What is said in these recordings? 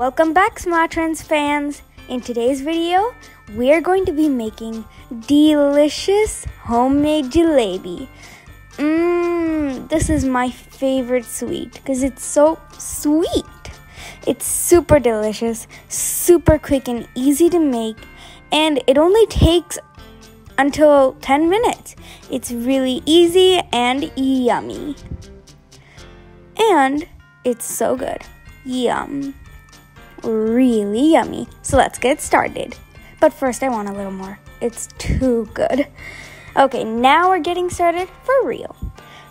Welcome back, SMA-Trendz fans. In today's video, we're going to be making delicious homemade jalebi. This is my favorite sweet because it's so sweet. It's super delicious, super quick and easy to make, and it only takes until 10 minutes. It's really easy and yummy. And it's so good. Yum. Really yummy. So let's get started. But first I want a little more. It's too good. Okay, now we're getting started for real.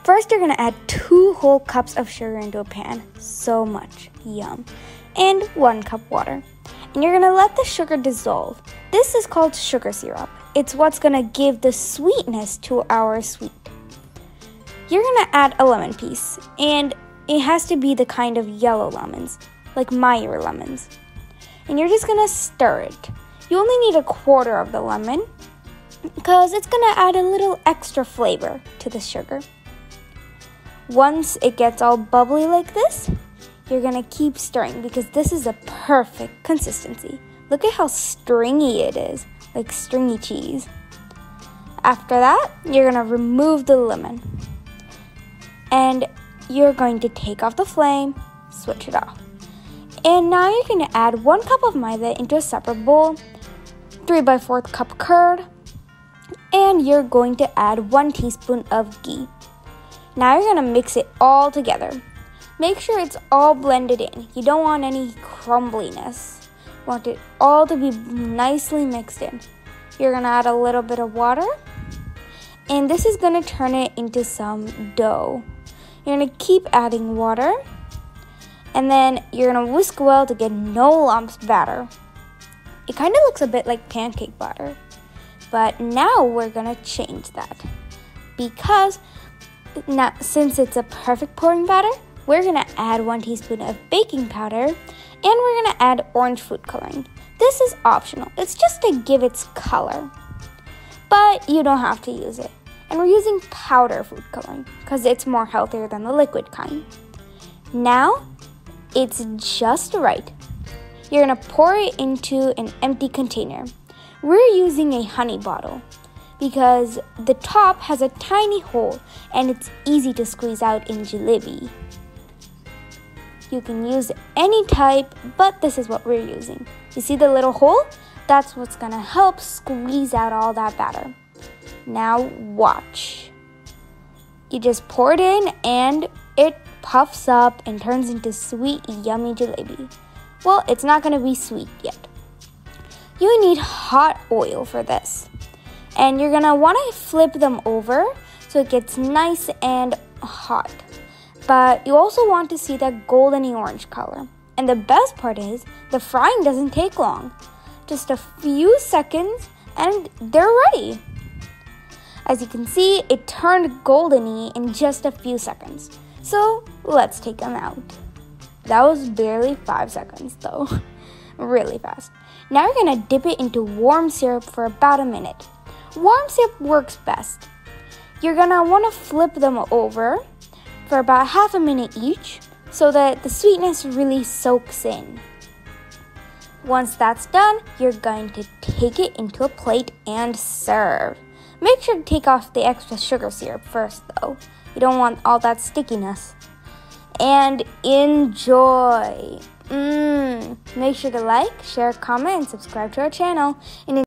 First you're going to add 2 whole cups of sugar into a pan. So much. Yum. And 1 cup water. And you're going to let the sugar dissolve. This is called sugar syrup. It's what's going to give the sweetness to our sweet. You're going to add a lemon piece. And it has to be the kind of yellow lemons, like Meyer lemons. And you're just going to stir it. You only need a quarter of the lemon because it's going to add a little extra flavor to the sugar. Once it gets all bubbly like this, you're going to keep stirring because this is a perfect consistency. Look at how stringy it is, like stringy cheese. After that, you're going to remove the lemon. And you're going to take off the flame, switch it off. And now you're going to add 1 cup of maida into a separate bowl, 3/4 cup curd, and you're going to add 1 teaspoon of ghee. Now you're going to mix it all together. Make sure it's all blended in. You don't want any crumbliness. You want it all to be nicely mixed in. You're going to add a little bit of water, and this is going to turn it into some dough. You're going to keep adding water, and then you're going to whisk well to get no lumps batter. It kind of looks a bit like pancake batter, but now we're going to change that because now, since it's a perfect pouring batter, we're going to add 1 teaspoon of baking powder, and we're going to add orange food coloring. This is optional. It's just to give its color, but you don't have to use it. And we're using powder food coloring because it's more healthier than the liquid kind. Now, it's just right. You're going to pour it into an empty container. We're using a honey bottle because the top has a tiny hole and it's easy to squeeze out in jalebi. You can use any type, but this is what we're using. You see the little hole? That's what's going to help squeeze out all that batter. Now watch. You just pour it in and it puffs up and turns into sweet, yummy jalebi. Well, it's not going to be sweet yet. You need hot oil for this. And you're going to want to flip them over so it gets nice and hot. But you also want to see that goldeny orange color. And the best part is the frying doesn't take long. Just a few seconds and they're ready. As you can see, it turned goldeny in just a few seconds. So let's take them out. That was barely 5 seconds though. Really fast. Now you're going to dip it into warm syrup for about a minute. Warm syrup works best. You're going to want to flip them over for about half a minute each so that the sweetness really soaks in. Once that's done, you're going to take it into a plate and serve. Make sure to take off the extra sugar syrup first though. You don't want all that stickiness. And enjoy. Make sure to like, share, comment, and subscribe to our channel. And